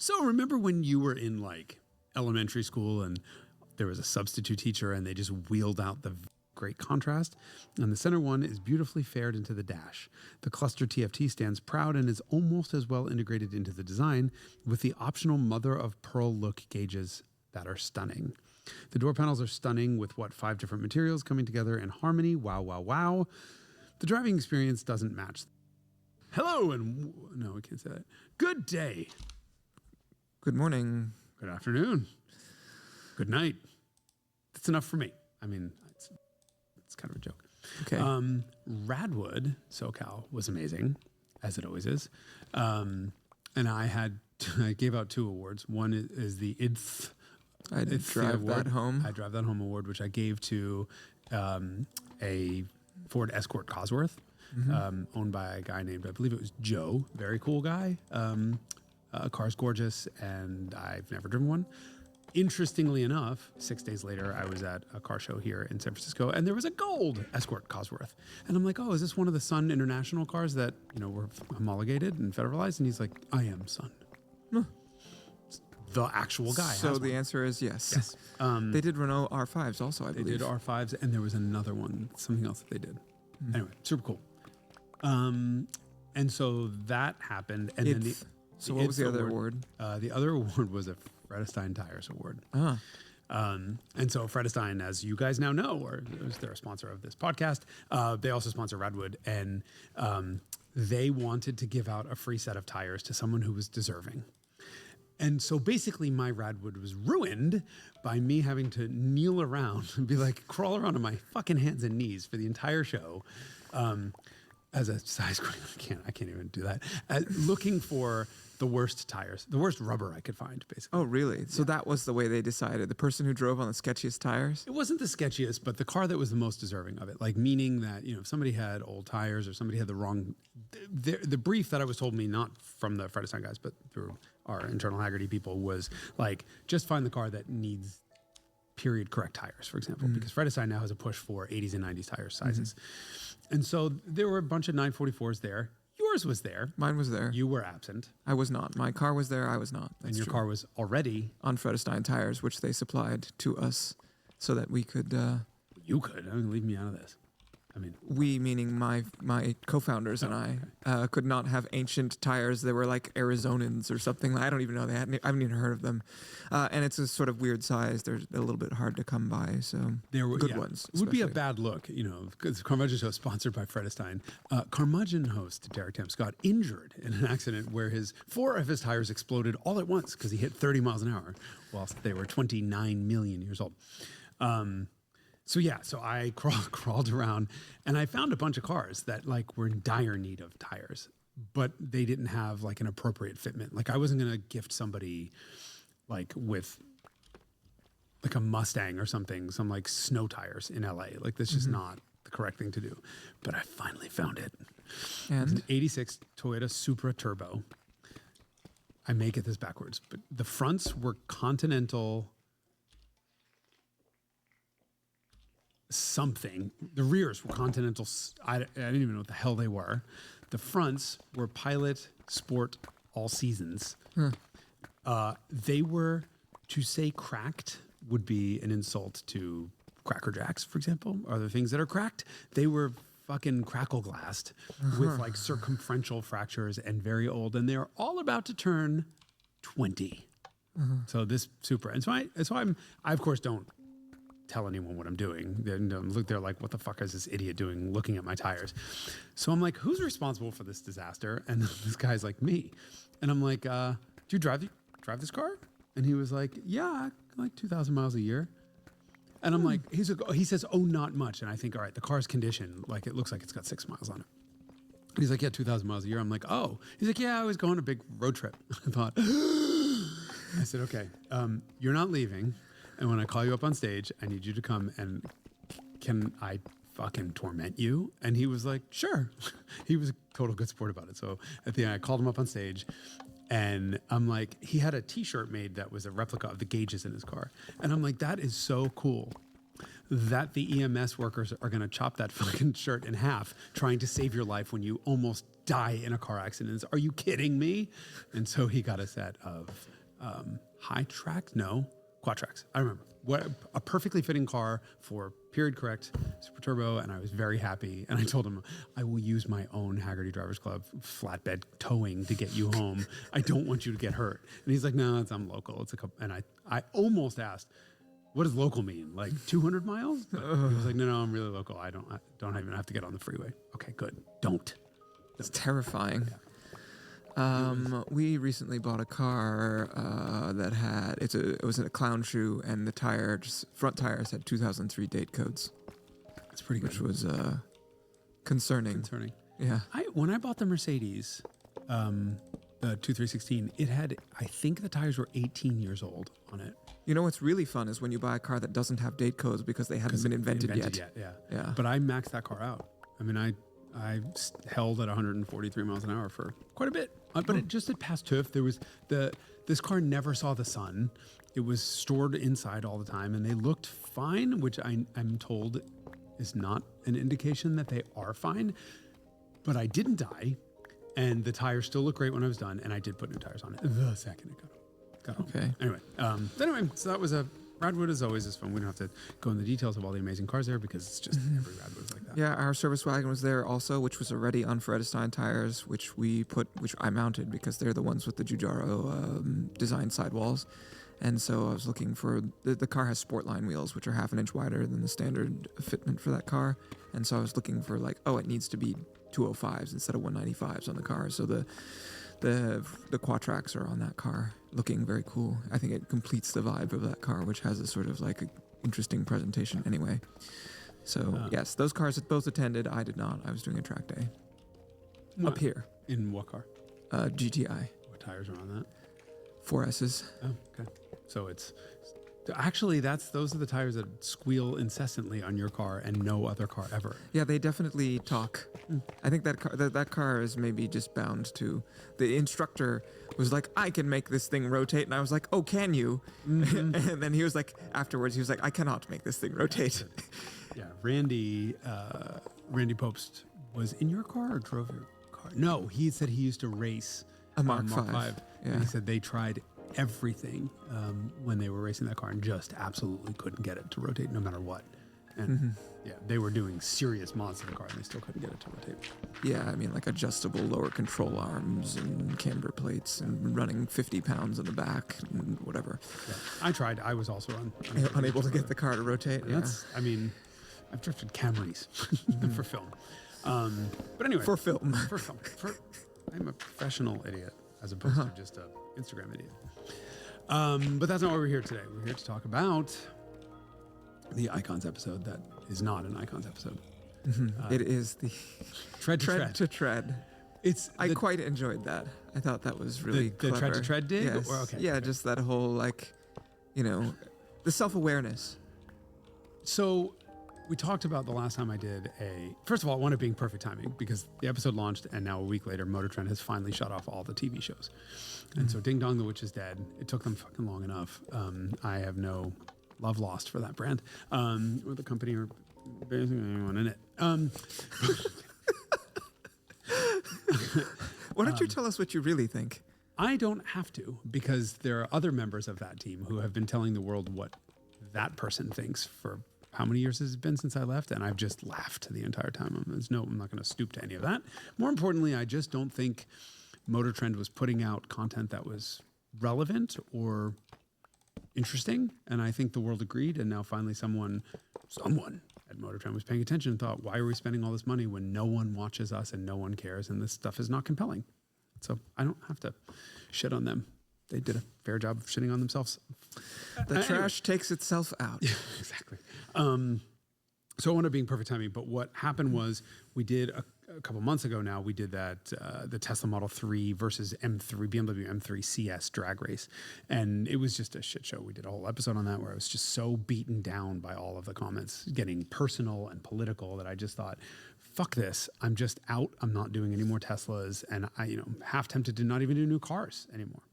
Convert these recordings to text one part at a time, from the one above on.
So remember when you were in like elementary school and there was a substitute teacher and they just wheeled out the great contrast? And the center one is beautifully fared into the dash. The cluster TFT stands proud and is almost as well integrated into the design with the optional mother of pearl look gauges that are stunning. The door panels are stunning with 5 different materials coming together in harmony. Wow, wow, wow. The driving experience doesn't match. Hello and no, we can't say that. Good day. Good morning. Good afternoon. Good night. That's enough for me. I mean, it's kind of a joke. Okay. Radwood, SoCal, was amazing, as it always is. And I gave out 2 awards. One is the IDF. I drive that home. I drive that home award, which I gave to a Ford Escort Cosworth, owned by a guy named, I believe it was Joe. Very cool guy. Car's gorgeous, and I've never driven one. Interestingly enough, 6 days later, I was at a car show here in San Francisco, and there was a gold Escort Cosworth. And I'm like, oh, is this one of the Sun International cars that, were homologated and federalized? And he's like, I am Sun. Huh. The actual guy. So the answer is yes. Yes. They did Renault R5s also, I believe. They did R5s, and there was another one, something else that they did. Anyway, super cool. And so that happened. And then So what was the other award? The other award was a Fredestein Tires Award. And so Fredestein, as you guys now know, they're a sponsor of this podcast. They also sponsor Radwood, and they wanted to give out a free set of tires to someone who was deserving. And so basically my Radwood was ruined by me having to kneel around and crawl around on my fucking hands and knees for the entire show. As a size queen, I can't even do that. Looking for the worst tires, the worst rubber I could find, basically. Oh, really? So that was the way they decided. The person who drove on the sketchiest tires? It wasn't the sketchiest, but the car that was the most deserving of it. Meaning that, if somebody had old tires or somebody had the wrong... The brief that I was told me, not from the Fredestein guys, but through our internal Haggerty people, was just find the car that needs period correct tires, for example, because Fredestein now has a push for 80s and 90s tire sizes. And so there were a bunch of 944s there. Yours was there. Mine was there. You were absent. I was not. My car was there. I was not. That's and your true. car was already... on Fredestein tires, which they supplied to us so that we could... You could. Leave me out of this. We, meaning my co-founders and I, could not have ancient tires. They were like Arizonans or something. I don't even know. I haven't even heard of them. And it's a sort of weird size. They're a little bit hard to come by. So there were good ones. It would be a bad look, because the Carmudgeon Show is sponsored by Fredestein. Curmudgeon host Derek Timms got injured in an accident where 4 of his tires exploded all at once because he hit 30 miles an hour whilst they were 29 million years old. So I crawled around and I found a bunch of cars that were in dire need of tires, but they didn't have an appropriate fitment. I wasn't going to gift somebody with a Mustang or something, some snow tires in LA. That's just not the correct thing to do. But I finally found it. And? It's an 86 Toyota Supra Turbo. I may get this backwards, but the fronts were Continental something. The rears were Continental. I didn't even know what the hell they were. The fronts were Pilot Sport All Seasons. They were, to say cracked would be an insult to Cracker Jacks, for example, or the things that are cracked. They were fucking crackle glassed with circumferential fractures and very old, and they're all about to turn 20. So this Supra, and so I of course don't tell anyone what I'm doing. They're like, what the fuck is this idiot doing looking at my tires? So I'm like, who's responsible for this disaster? And this guy's like, me. And I'm like, do you drive this car? And he was like, yeah, 2,000 miles a year. And I'm like, he says, oh, not much. And I think, all right, the car's condition, it looks like it's got 6 miles on it. And he's like, yeah, 2,000 miles a year. I'm like, oh. He's like, yeah, I was going on a big road trip. I thought, I said, okay, you're not leaving. And when I call you up on stage, I need you to come and can I fucking torment you? And he was like, sure. He was a total good sport about it. So at the end, I called him up on stage and I'm like, he had a t-shirt made that was a replica of the gauges in his car. And I'm like, that is so cool that the EMS workers are going to chop that fucking shirt in half trying to save your life when you almost die in a car accident. Are you kidding me? And so he got a set of Quatrax. I remember. What a perfectly fitting car for period correct super turbo, and I was very happy. And I told him I will use my own Haggerty Drivers Club flatbed towing to get you home. I don't want you to get hurt. And he's like, no, I'm local. It's a couple. And I almost asked, what does local mean? Like 200 miles? But he was like, no, I'm really local. I don't even have to get on the freeway. Okay, good. Don't. It's terrifying. Yeah. We recently bought a car that had it was a clown shoe, and the front tires had 2003 date codes. That's pretty good. Which was concerning. Yeah. When I bought the Mercedes, the 2316, it had, I think the tires were 18 years old on it. You know what's really fun is when you buy a car that doesn't have date codes because they haven't been invented yet. Yeah. But I maxed that car out. I mean, I held at 143 miles an hour for quite a bit. But it just had passed TÜV. There was this car never saw the sun. It was stored inside all the time, and they looked fine, which I'm told is not an indication that they are fine. But I didn't die, and the tires still look great when I was done, and I did put new tires on it the second it got home. Okay. Anyway, so that was Radwood as always is fun. We don't have to go into the details of all the amazing cars there because it's just every Radwood is like that. Yeah, our service wagon was there also, which was already on Fredestein tires, which I mounted because they're the ones with the Giugiaro design sidewalls. And so I was looking for, the car has Sportline wheels, which are half an inch wider than the standard fitment for that car. And so I was looking for it needs to be 205s instead of 195s on the car. So the Quatrax are on that car, looking very cool. I think it completes the vibe of that car, which has a sort of like a interesting presentation anyway. So yes, those cars both attended. I did not. I was doing a track day up here. In what car? GTI. What tires are on that? 4S's. Oh, okay. So it's actually those are the tires that squeal incessantly on your car and no other car ever. Yeah, they definitely talk. I think that car is maybe just bound to. The instructor was like, "I can make this thing rotate," and I was like, "Oh, can you?" Mm-hmm. And then he was like, afterwards, he was like, "I cannot make this thing rotate." Yeah, Randy Popst was in your car or drove your car? No, he said he used to race a Mark V. Yeah. And he said they tried everything when they were racing that car and just absolutely couldn't get it to rotate no matter what. And yeah, they were doing serious mods to the car and they still couldn't get it to rotate. Yeah, I mean, like adjustable lower control arms and camber plates and running 50 pounds in the back and whatever. Yeah. I tried. I was also unable to get the car to rotate. Yeah. I've drifted Camrys for film. But anyway. For film. I'm a professional idiot as opposed to just an Instagram idiot. But that's not why we're here today. We're here to talk about the Icons episode that is not an Icons episode. It is the Tread to Tread. I quite enjoyed that. I thought that was really clever. The Tread to Tread dig? Yes. Okay. Yeah, okay. Just that whole the self-awareness. So we talked about the last time I did first of all, I wanted being perfect timing because the episode launched and now a week later, Motor Trend has finally shut off all the TV shows. And so Ding Dong, the Witch is Dead. It took them fucking long enough. I have no love lost for that brand or the company or basically anyone in it. Why don't you tell us what you really think? I don't have to because there are other members of that team who have been telling the world what that person thinks for how many years has it been since I left? And I've just laughed the entire time. I'm not going to stoop to any of that. More importantly, I just don't think Motor Trend was putting out content that was relevant or interesting. And I think the world agreed. And now finally someone at Motor Trend was paying attention and thought, why are we spending all this money when no one watches us and no one cares and this stuff is not compelling? So I don't have to shit on them. They did a fair job of shitting on themselves. The trash takes itself out. Yeah, exactly. So I wanted being perfect timing, but what happened was we did a couple months ago now, we did that, the Tesla Model 3 versus BMW M3 CS drag race. And it was just a shit show. We did a whole episode on that where I was just so beaten down by all of the comments, getting personal and political that I just thought, fuck this. I'm just out. I'm not doing any more Teslas. And I, half tempted to not even do new cars anymore.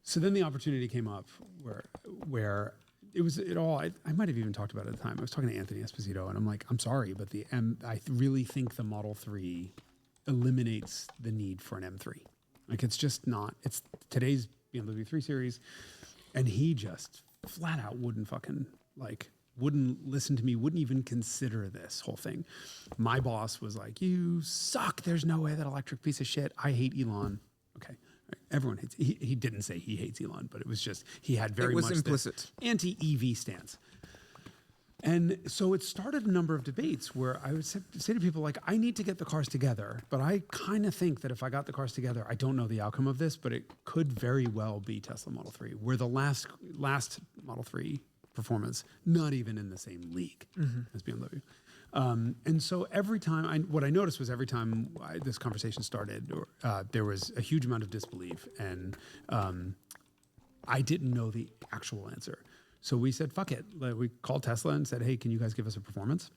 So then the opportunity came up where it was it all. I might have even talked about it at the time. I was talking to Anthony Esposito, and I'm like, I'm sorry, but I really think the Model 3 eliminates the need for an M3. Like, it's just not. It's today's BMW 3 Series, and he just flat out wouldn't listen to me, wouldn't even consider this whole thing. My boss was like, "You suck. There's no way that electric piece of shit. I hate Elon." Okay. Everyone hates. He didn't say he hates Elon, but it was just he had very much implicit anti-EV stance. And so it started a number of debates where I would say to people like, I need to get the cars together, but I kind of think that if I got the cars together, I don't know the outcome of this, but it could very well be Tesla Model 3, where the last Model 3 performance, not even in the same league as BMW. And so every time, what I noticed was every time this conversation started, there was a huge amount of disbelief, and I didn't know the actual answer. So we said, fuck it. We called Tesla and said, hey, can you guys give us a performance?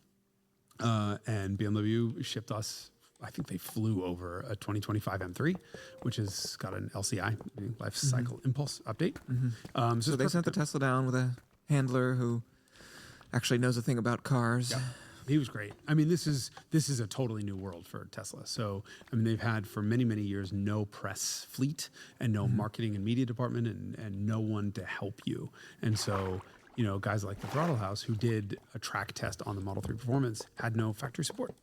And BMW shipped us, I think they flew over a 2025 M3, which has got an LCI, life cycle impulse update. So they sent the Tesla down with a handler who actually knows a thing about cars. Yep. He was great. I mean, this is a totally new world for Tesla. So, I mean, they've had for many, many years no press fleet and no marketing and media department and no one to help you. And so, you know, guys like the Throttle House, who did a track test on the Model 3 Performance, had no factory support.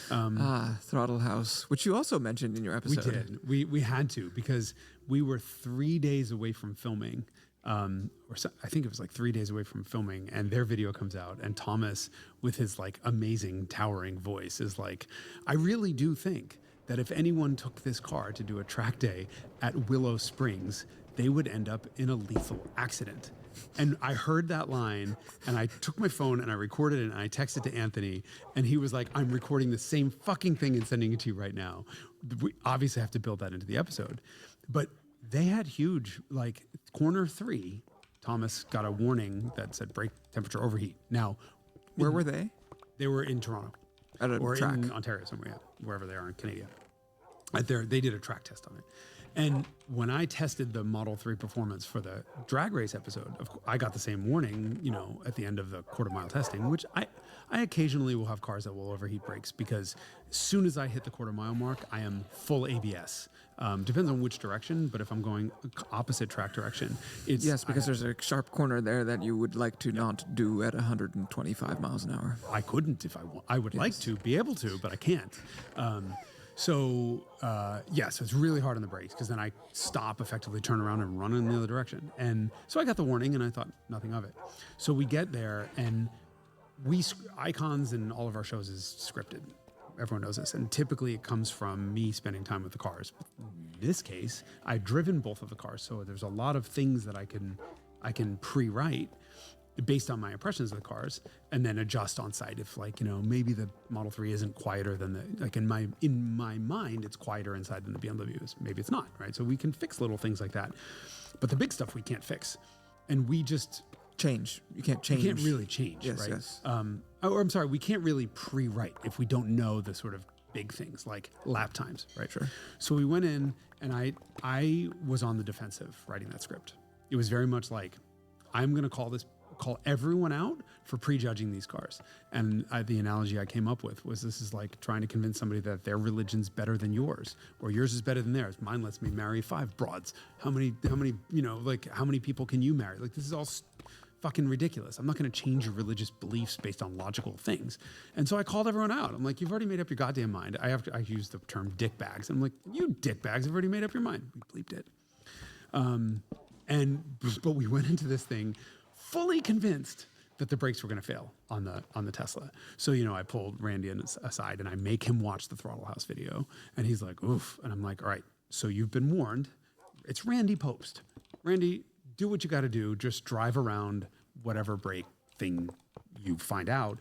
Throttle House, which you also mentioned in your episode. We did. We had to, because we were 3 days away from filming. I think it was like 3 days away from filming, and their video comes out, and Thomas, with his like amazing towering voice, is like, I really do think that if anyone took this car to do a track day at Willow Springs, they would end up in a lethal accident. And I heard that line, and I took my phone and I recorded it, and I texted to Anthony, and he was like, I'm recording the same fucking thing and sending it to you right now. We obviously have to build that into the episode. But they had huge, like, corner 3, Thomas got a warning that said brake temperature overheat. Now, where were they? They were in Toronto. At a or track. in Ontario somewhere, yeah, wherever they are in Canada. They did a track test on it. And when I tested the Model 3 Performance for the drag race episode, I got the same warning, you know, at the end of the quarter-mile testing, which I occasionally will have cars that will overheat brakes, because as soon as I hit the quarter-mile mark, I am full ABS. Depends on which direction, but if I'm going opposite track direction, it's... Yes, because there's a sharp corner there that you would like to not do at 125 miles an hour. I couldn't if I want. I would like to be able to, but I can't. So it's really hard on the brakes, because then I stop, effectively turn around and run in the other direction. And so I got the warning, and I thought nothing of it. So we get there, and Icons in all of our shows is scripted. Everyone knows this. And typically it comes from me spending time with the cars. But in this case, I've driven both of the cars, so there's a lot of things that I can pre-write based on my impressions of the cars, and then adjust on site if, like, you know, maybe the Model 3 isn't quieter than in my mind it's quieter inside than the BMW is. Maybe it's not, right? So we can fix little things like that. But the big stuff we can't fix. And we just change. You can't change. You can't really change, yes, right? Yes. Or I'm sorry, we can't really pre-write if we don't know the sort of big things like lap times, right? Sure. So we went in, and I was on the defensive writing that script. It was very much like, I'm going to call everyone out for prejudging these cars. And the analogy I came up with was, this is like trying to convince somebody that their religion's better than yours, or yours is better than theirs. Mine lets me marry 5 broads. How many, you know, like, how many people can you marry? Like, this is all fucking ridiculous. I'm not going to change your religious beliefs based on logical things. And so I called everyone out. I'm like, you've already made up your goddamn mind. I use the term dick bags. I'm like, you dick bags have already made up your mind. We bleeped it. But we went into this thing fully convinced that the brakes were going to fail on the Tesla. So, you know, I pulled Randy aside, and I make him watch the Throttle House video, and he's like, oof. And I'm like, all right, so you've been warned. It's Randy Post. Randy, do what you got to do. Just drive around whatever brake thing you find out.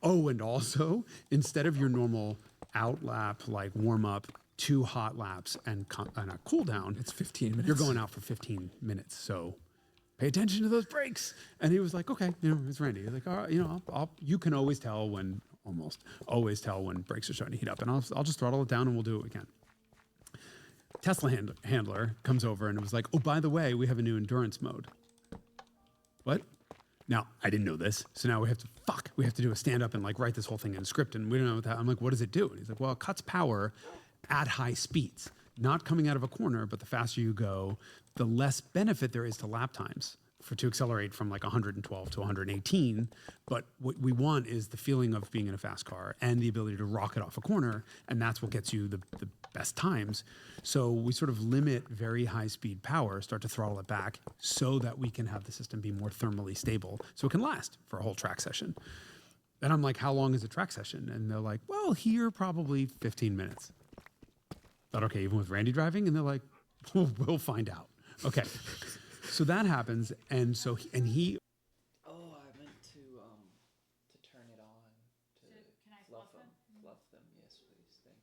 Oh, and also, instead of your normal out lap, like warm up, 2 hot laps and a cool down, it's 15 minutes. You're going out for 15 minutes. So pay attention to those brakes. And he was like, okay, you know, it's Randy. He's like, all right, you know, you can always tell when brakes are starting to heat up, and I'll just throttle it down, and we'll do what we can. Tesla handler comes over and was like, oh, by the way, we have a new endurance mode. What? Now, I didn't know this. So now we have to do a stand up and like write this whole thing in script. And we don't know what that. I'm like, what does it do? And he's like, well, it cuts power at high speeds, not coming out of a corner, but the faster you go, the less benefit there is to lap times to accelerate from like 112 to 118. But what we want is the feeling of being in a fast car and the ability to rocket off a corner. And that's what gets you the best times. So we sort of limit very high speed power, start to throttle it back so that we can have the system be more thermally stable so it can last for a whole track session. And I'm like, how long is a track session? And they're like, well, here probably 15 minutes. Thought, okay, even with Randy driving? And they're like, we'll find out. Okay. So that happens, and so he. Oh, I meant to turn it on to Can I fluff fluff them. them? Fluff them, yes, please. Thank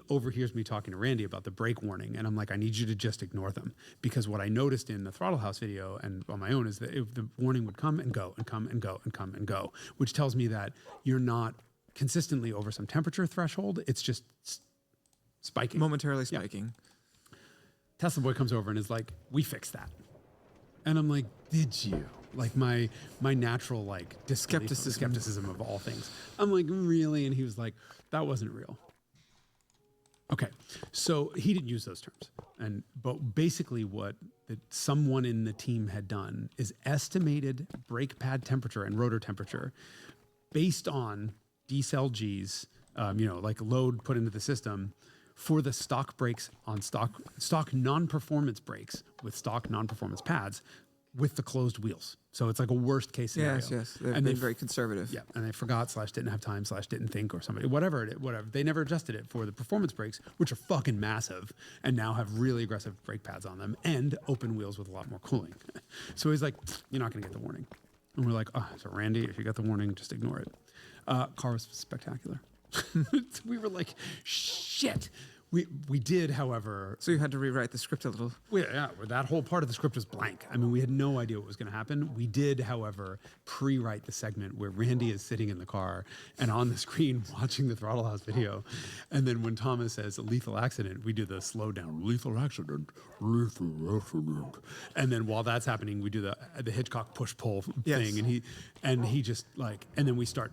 you. Overhears me talking to Randy about the brake warning, and I'm like, I need you to just ignore them, because what I noticed in the Throttle House video and on my own is that the warning would come and go and come and go and come and go, which tells me that you're not consistently over some temperature threshold. It's just spiking. Momentarily spiking. Tesla boy comes over and is like, we fixed that. And I'm like, did you? Like my natural like skepticism of all things. I'm like, really? And he was like, that wasn't real. Okay. So he didn't use those terms. But basically what someone in the team had done is estimated brake pad temperature and rotor temperature based on decel Gs, like load put into the system, for the stock brakes on stock non-performance brakes with stock non-performance pads with the closed wheels. So it's like a worst case scenario. Yes. They've been very conservative. Yeah, and they forgot / didn't have time / didn't think or somebody, whatever. They never adjusted it for the performance brakes, which are fucking massive and now have really aggressive brake pads on them and open wheels with a lot more cooling. So he's like, you're not going to get the warning. And we're like, oh, so Randy, if you got the warning, just ignore it. Car was spectacular. We were like, shit. We did, however. So you had to rewrite the script a little. Yeah, that whole part of the script was blank. I mean, we had no idea what was going to happen. We did, however, pre-write the segment where Randy is sitting in the car and on the screen watching the Throttle House video. And then when Thomas says lethal accident, we do the slow down, lethal accident. And then while that's happening, we do the Hitchcock push-pull thing. And he just like, and then we start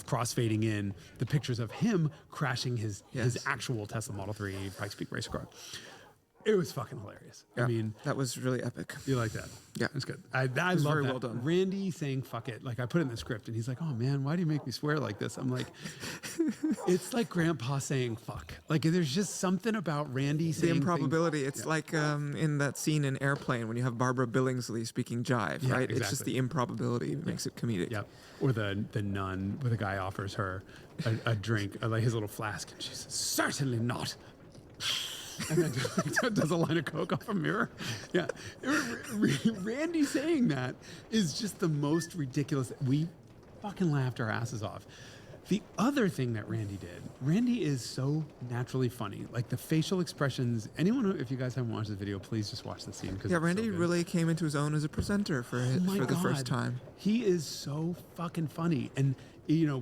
cross-fading in the pictures of him crashing his actual Tesla Model 3 Pikes Peak race car. It was fucking hilarious. Yeah, I mean, that was really epic. you like that? Yeah. It's good. I love very that. well done. Randy saying fuck it. Like I put it in the script and he's like, oh man, why do you make me swear like this? I'm like, it's like grandpa saying fuck. Like there's just something about Randy saying The improbability. It's like in that scene in Airplane when you have Barbara Billingsley speaking jive, right? It's just the improbability that makes it comedic. Yep. Or the nun where the guy offers her a drink, like his little flask, and she says, certainly not. And then just does a line of coke off a mirror. Yeah. Randy saying that is just the most ridiculous. We fucking laughed our asses off. The other thing that Randy is so naturally funny. Like the facial expressions. If you guys haven't watched this video, please just watch the scene. Yeah, Randy really came into his own as a presenter for the first time. He is so fucking funny. And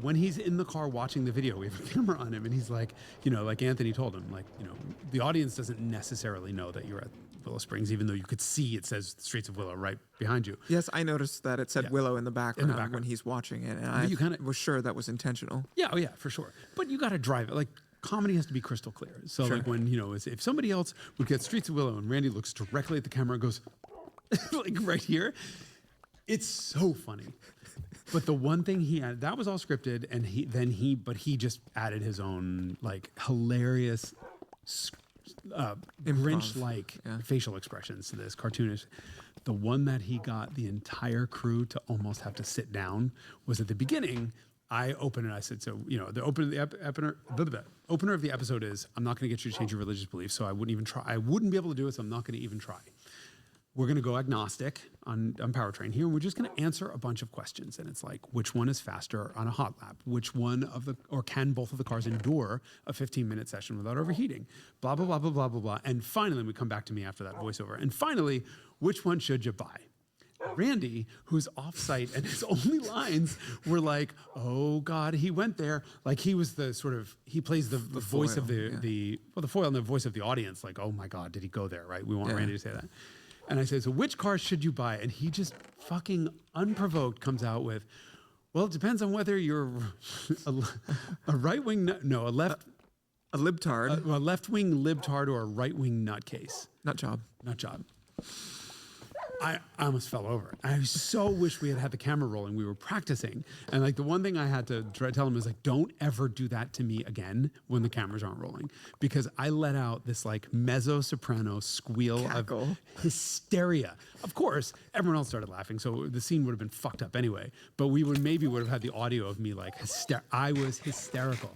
when he's in the car watching the video, we have a camera on him and he's like, like Anthony told him, like, the audience doesn't necessarily know that you're at Willow Springs, even though you could see it says Streets of Willow right behind you. Yes, I noticed that it said Willow in the background when he's watching it, and I was sure that was intentional. Yeah, oh yeah, for sure. But you got to drive it. Like, comedy has to be crystal clear. So like when, if somebody else would get Streets of Willow and Randy looks directly at the camera and goes, like right here, it's so funny. But the one thing he had, that was all scripted, and he just added his own like hilarious Grinch-like facial expressions to this cartoonish. The one that he got the entire crew to almost have to sit down was at the beginning. I opened it. I said, so the opener of the episode is, I'm not going to get you to change your religious beliefs, so I wouldn't even try. I wouldn't be able to do it, so I'm not going to even try. We're going to go agnostic on Powertrain here, and we're just going to answer a bunch of questions. And it's like, which one is faster on a hot lap? Which one or can both of the cars endure a 15-minute session without overheating? Blah, blah, blah, blah, blah, blah, blah. And finally, we come back to me after that voiceover. And finally, which one should you buy? Randy, who's off-site, and his only lines were like, oh God, he went there. Like he was he plays the voice foil, of the foil and the voice of the audience. Like, oh my God, did he go there, right? We want Randy to say that. And I say, so which car should you buy? And he just fucking unprovoked comes out with, well, it depends on whether you're a right-wing, no, a left, A libtard. a left-wing libtard or a right-wing nutcase. Nut job. Nut job. I almost fell over. I so wish we had had the camera rolling. We were practicing. And like the one thing I had to tell him is like, don't ever do that to me again when the cameras aren't rolling. Because I let out this like mezzo soprano squeal Cackle. of hysteria. Of course, everyone else started laughing. So the scene would have been fucked up anyway. But we would have had the audio of me like, I was hysterical.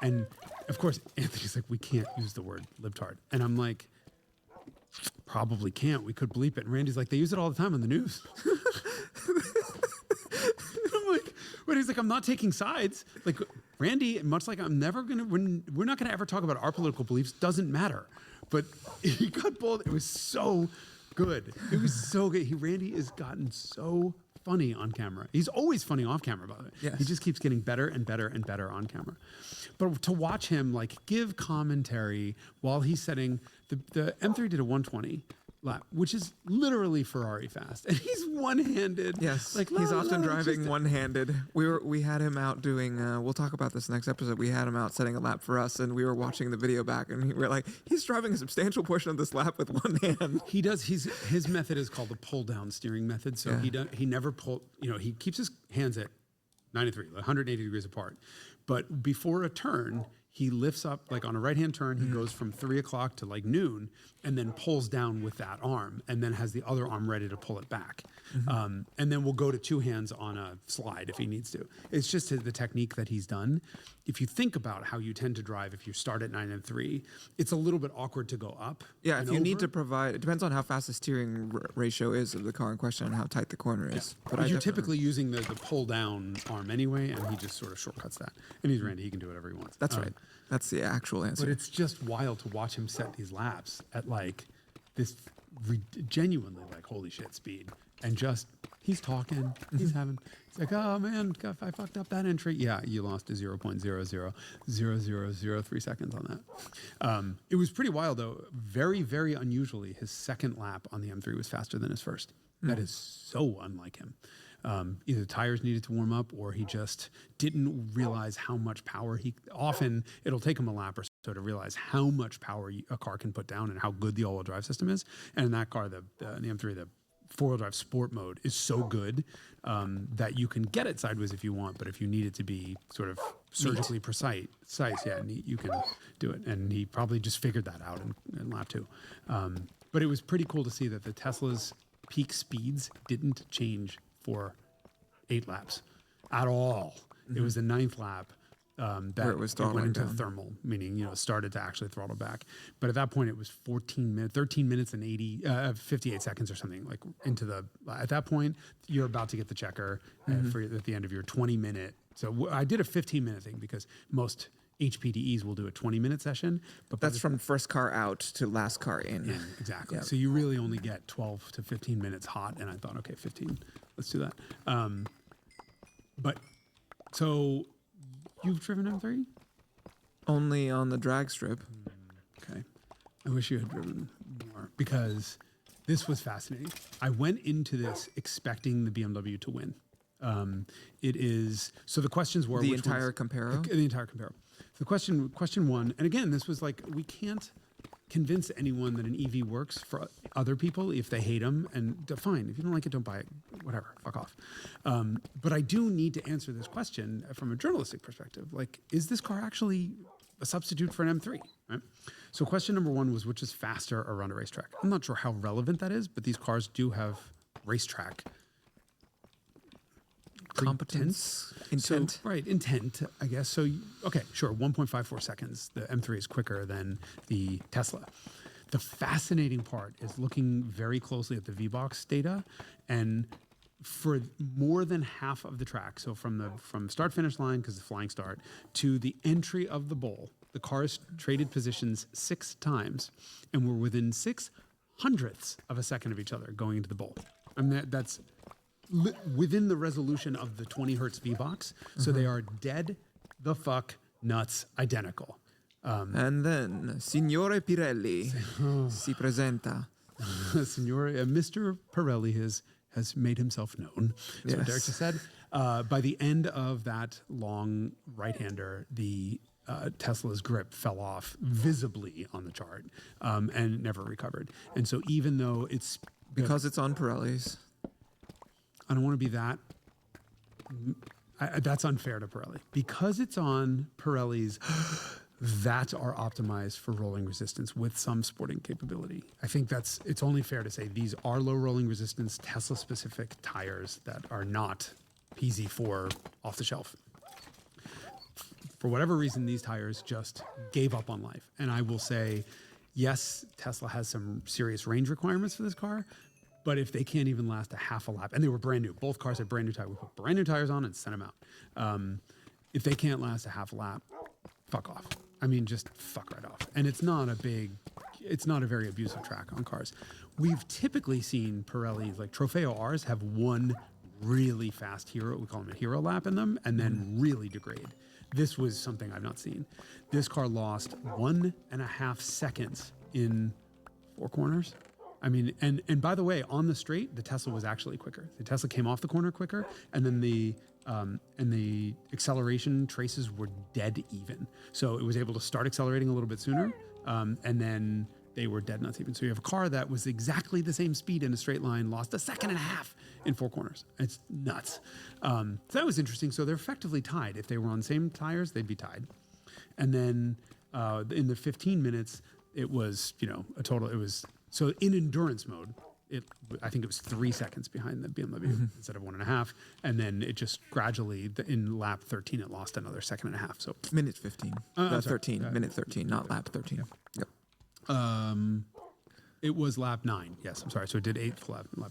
And of course, Anthony's like, we can't use the word libtard. And I'm like, probably can't. We could bleep it. And Randy's like, they use it all the time on the news. I'm like, but he's like, I'm not taking sides. Like Randy, much like I'm never gonna, we're not gonna ever talk about our political beliefs. Doesn't matter. But he got bold. It was so good. It was so good. Randy has gotten so funny on camera. He's always funny off camera, by the way. Yes. He just keeps getting better and better and better on camera. But to watch him like give commentary while he's setting the M3 did a 120 lap, which is literally Ferrari fast, and he's one-handed. Yes, like he's often just- driving one-handed. We had him out doing. We'll talk about this next episode. We had him out setting a lap for us, and we were watching the video back, and we were like, he's driving a substantial portion of this lap with one hand. He does. His method is called the pull-down steering method. So he never pull. He keeps his hands at 93, 180 degrees apart, but before a turn, he lifts up like on a right-hand turn. He goes from 3 o'clock to like noon, and then pulls down with that arm, and then has the other arm ready to pull it back. And then we'll go to two hands on a slide if he needs to. It's just the technique that he's done. If you think about how you tend to drive, if you start at 9 and 3, it's a little bit awkward to go up. Yeah, and if you need to over. provide, it depends on how fast the steering ratio is of the car in question and how tight the corner is. But I you're definitely- typically using the pull down arm anyway, and he just sort of shortcuts that. And he's Randy; he can do whatever he wants. That's right. That's the actual answer. But it's just wild to watch him set these laps at like this genuinely like holy shit speed, and just he's talking, he's like, oh man, I fucked up that entry. Yeah, you lost to 0.000003 seconds on that. It was pretty wild though. Very, very unusually, his second lap on the M3 was faster than his first. That is so unlike him. Either the tires needed to warm up or he just didn't realize how much power often it'll take him a lap or so to realize how much power a car can put down and how good the all-wheel drive system is. And in that car, the M3, the four-wheel drive sport mode is so good that you can get it sideways if you want, but if you need it to be sort of surgically precise, you can do it. And he probably just figured that out in lap 2. But it was pretty cool to see that the Tesla's peak speeds didn't change for 8 laps at all. It was the 9th lap that Where it was went throttling into down. thermal, meaning started to actually throttle back. But at that point, it was 13 minutes and 58 seconds or something. Like at that point, you're about to get the checker at the end of your 20-minute. So I did a 15-minute thing because most HPDEs will do a 20-minute session. But by That's from first car out to last car in. yeah, exactly. Yep. So you really only get 12 to 15 minutes hot, and I thought, okay, 15, let's do that. But so you've driven M3? Only on the drag strip. Okay. I wish you had driven more because this was fascinating. I went into this expecting the BMW to win. It is so the questions were The which entire ones- Comparo? The entire Comparo. The question one, and again, this was like we can't convince anyone that an EV works for other people if they hate them. And fine, if you don't like it, don't buy it. Whatever, fuck off. But I do need to answer this question from a journalistic perspective. Like, is this car actually a substitute for an M3? Right. So question number one was, which is faster around a racetrack? I'm not sure how relevant that is, but these cars do have racetrack Competence, intent. So, right, intent, I guess. So, okay, sure, 1.54 seconds. The M3 is quicker than the Tesla. The fascinating part is looking very closely at the V-Box data, and for more than half of the track, so from start-finish line, because it's flying start, to the entry of the bowl, the cars traded positions 6 times, and were within 0.06 of a second of each other going into the bowl. I mean, that's within the resolution of the 20 hertz V-Box. So they are dead the fuck nuts identical. And then, Signore Pirelli si presenta. Mr. Pirelli has made himself known. That's what Derek just said. By the end of that long right-hander, the Tesla's grip fell off visibly on the chart and never recovered. And so even though it's... Because it's on Pirelli's. I don't want to be that... that's unfair to Pirelli. Because it's on Pirelli's... that are optimized for rolling resistance with some sporting capability. I think it's only fair to say these are low rolling resistance Tesla specific tires that are not PZ4 off the shelf. For whatever reason, these tires just gave up on life. And I will say, yes, Tesla has some serious range requirements for this car, but if they can't even last a half a lap, and they were brand new, both cars had brand new tires. We put brand new tires on and sent them out. If they can't last a half a lap, fuck off. I mean, just fuck right off. And it's not a very abusive track on cars. We've typically seen Pirelli, like Trofeo R's, have one really fast hero, we call them a hero lap in them, and then really degrade. This was something I've not seen. This car lost 1.5 seconds in 4 corners. I mean, and by the way, on the straight, the Tesla was actually quicker. The Tesla came off the corner quicker, and then the acceleration traces were dead even. So it was able to start accelerating a little bit sooner, and then they were dead nuts even. So you have a car that was exactly the same speed in a straight line, lost 1.5 seconds in 4 corners. It's nuts. So that was interesting. So they're effectively tied. If they were on the same tires, they'd be tied. And then in the 15 minutes, it was, a total, it was, so in endurance mode, I think it was 3 seconds behind the BMW instead of 1.5. And then it just gradually, in lap 13, it lost another 1.5 seconds. So minute 15. 13. Minute 13, not lap 13. Yeah. Yep. It was lap 9. Yes, I'm sorry. So it did 8th lap 9.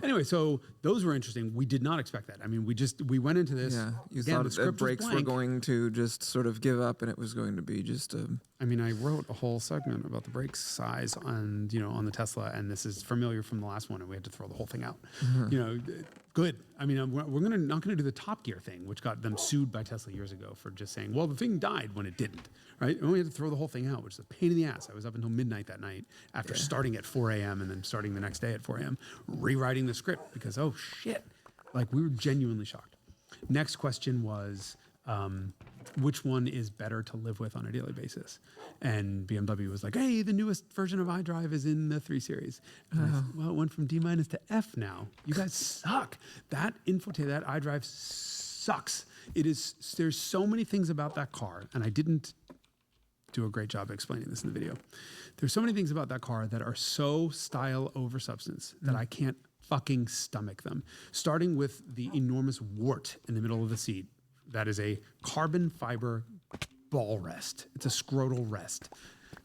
Anyway, so those were interesting. We did not expect that. I mean, we went into this. Yeah, you again, thought the brakes were going to just sort of give up, and it was going to be just a... I mean, I wrote a whole segment about the brake size on the Tesla, and this is familiar from the last one, and we had to throw the whole thing out. Good. I mean, we're not gonna do the Top Gear thing, which got them sued by Tesla years ago for just saying, well, the thing died when it didn't, right? And we had to throw the whole thing out, which is a pain in the ass. I was up until midnight that night after starting at 4 a.m. and then starting the next day at 4 a.m. rewriting the script because, oh shit, like we were genuinely shocked. Next question was, which one is better to live with on a daily basis? And BMW was like, hey, the newest version of iDrive is in the 3 Series. And I said, well, it went from D- to F now. You guys suck. That infotainment, that iDrive sucks. There's so many things about that car, and I didn't do a great job explaining this in the video. There's so many things about that car that are so style over substance that I can't fucking stomach them. Starting with the enormous wart in the middle of the seat. That is a carbon fiber ball rest. It's a scrotal rest.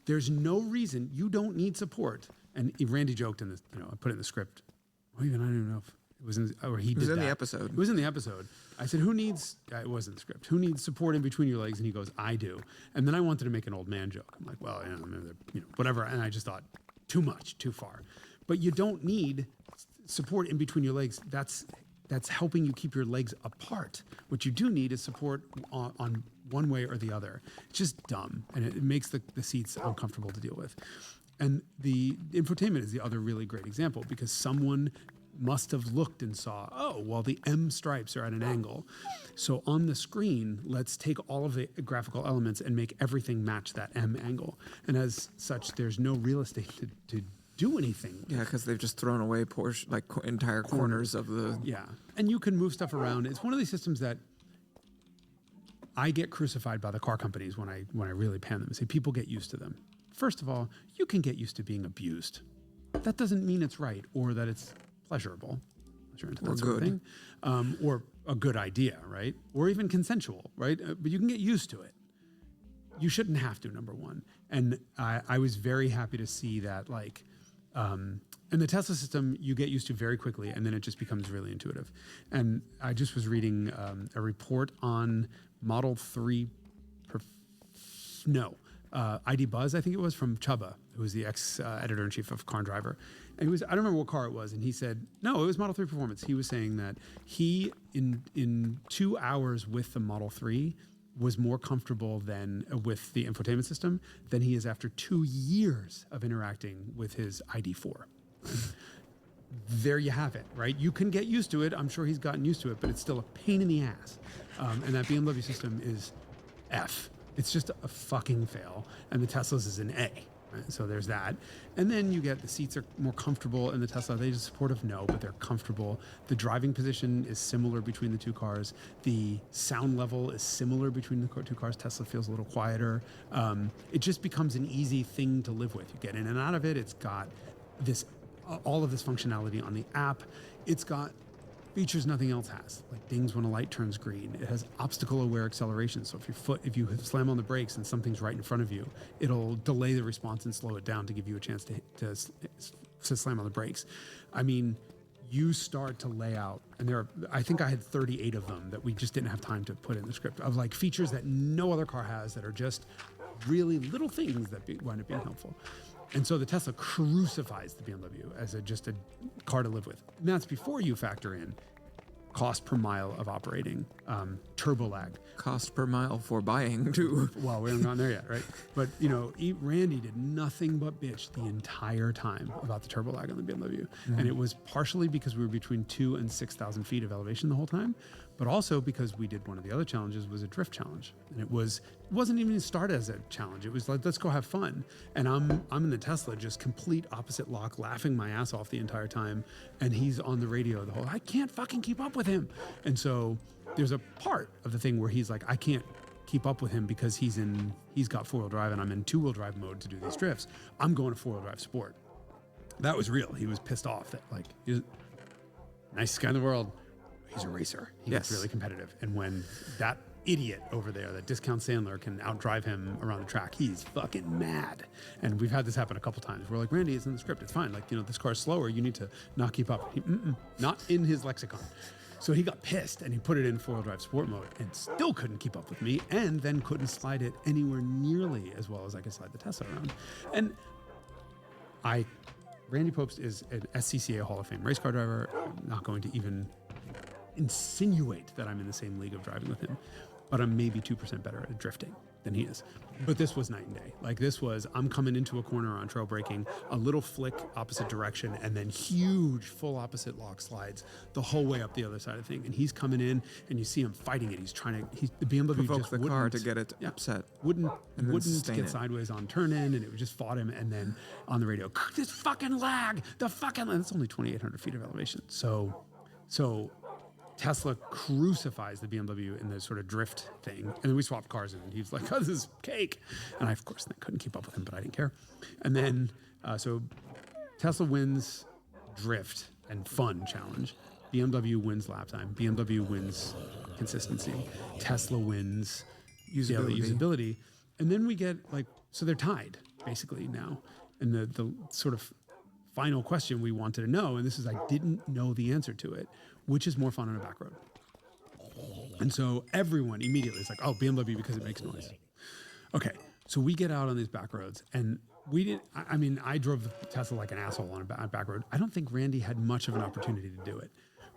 There's no reason you don't need support. And Randy joked in this, I put it in the script. Well, even I don't even know if it was in, or he did that. It was in the episode. It was in the episode. I said, who needs, it wasn't the script, who needs support in between your legs? And he goes, I do. And then I wanted to make an old man joke. I'm like, well, whatever. And I just thought, too much, too far. But you don't need support in between your legs. That's helping you keep your legs apart. What you do need is support on one way or the other. It's just dumb, and it makes the seats uncomfortable to deal with. And the infotainment is the other really great example because someone must have looked and saw, oh, well, the M stripes are at an angle. So on the screen, let's take all of the graphical elements and make everything match that M angle. And as such, there's no real estate to do anything. Yeah, because they've just thrown away entire corners of the... Yeah, and you can move stuff around. It's one of these systems that I get crucified by the car companies when I really pan them and say, people get used to them. First of all, you can get used to being abused. That doesn't mean it's right or that it's pleasurable. Unless you're into that sort of thing. Or a good idea, right? Or even consensual, right? But you can get used to it. You shouldn't have to, number one. And I was very happy to see that, in the Tesla system, you get used to very quickly, and then it just becomes really intuitive. And I just was reading a report on Model 3, ID Buzz, I think it was, from Chubba, who was the ex-editor-in-chief of Car and Driver. And I don't remember what car it was, and he said, no, it was Model 3 Performance. He was saying that he, in 2 hours with the Model 3, was more comfortable than with the infotainment system than he is after 2 years of interacting with his ID4. There you have it, right? You can get used to it. I'm sure he's gotten used to it, but it's still a pain in the ass. And that BMW system is F. It's just a fucking fail. And the Tesla's is an A. Right? So there's that. And then you get the seats are more comfortable in the Tesla. They just supportive? No, but they're comfortable. The driving position is similar between the two cars. The sound level is similar between the two cars. Tesla feels a little quieter. It just becomes an easy thing to live with. You get in and out of it. It's got this all of this functionality on the app. It's got features nothing else has, like dings when a light turns green. It has obstacle-aware acceleration. So if you slam on the brakes and something's right in front of you, it'll delay the response and slow it down to give you a chance to slam on the brakes. I mean, you start to lay out, and I think I had 38 of them that we just didn't have time to put in the script, of like features that no other car has that are just really little things that wind up being helpful. And so the Tesla crucifies the BMW as just a car to live with. And that's before you factor in cost per mile of operating, turbo lag. Cost per mile for buying too. Well, we haven't gotten there yet, right? But Randy did nothing but bitch the entire time about the turbo lag on the BMW. And it was partially because we were between 2,000 and 6,000 feet of elevation the whole time, but also because we did one of the other challenges was a drift challenge. And it wasn't even started as a challenge. It was like, let's go have fun. And I'm in the Tesla, just complete opposite lock, laughing my ass off the entire time. And he's on the radio the whole, I can't fucking keep up with him. And so there's a part of the thing where he's like, I can't keep up with him because he's got 4-wheel drive and I'm in 2-wheel drive mode to do these drifts. I'm going to 4-wheel drive sport. That was real. He was pissed off that he's nicest guy in the world. He's a racer. He gets really competitive. And when that idiot over there, that discount Sandler, can outdrive him around the track, he's fucking mad. And we've had this happen a couple times. We're like, Randy, it's in the script. It's fine. Like, this car's slower. You need to not keep up. Not in his lexicon. So he got pissed and he put it in 4-wheel drive sport mode and still couldn't keep up with me, and then couldn't slide it anywhere nearly as well as I could slide the Tesla around. And Randy Popst is an SCCA Hall of Fame race car driver. I'm not going to even insinuate that I'm in the same league of driving with him, but I'm maybe 2% better at drifting than he is. But this was night and day. Like, this was, I'm coming into a corner on trail braking, a little flick opposite direction, and then huge full opposite lock slides the whole way up the other side of the thing. And he's coming in, and you see him fighting it. He's trying to, the BMW provoke just the car to get it upset. Wouldn't sustain get it. sideways on turn in, and it just fought him. And then on the radio, this fucking lag, it's only 2,800 feet of elevation. So Tesla crucifies the BMW in the sort of drift thing. And then we swapped cars and he was like, oh, this is cake. And I, of course, couldn't keep up with him, but I didn't care. And then, so Tesla wins drift and fun challenge. BMW wins lap time. BMW wins consistency. Tesla wins usability. And then we get so they're tied basically now. And the sort of final question we wanted to know, and this is, I didn't know the answer to it, which is more fun on a back road? And so everyone immediately is like, oh, BMW because it makes noise. Okay, so we get out on these back roads, and I drove the Tesla like an asshole on a back road. I don't think Randy had much of an opportunity to do it,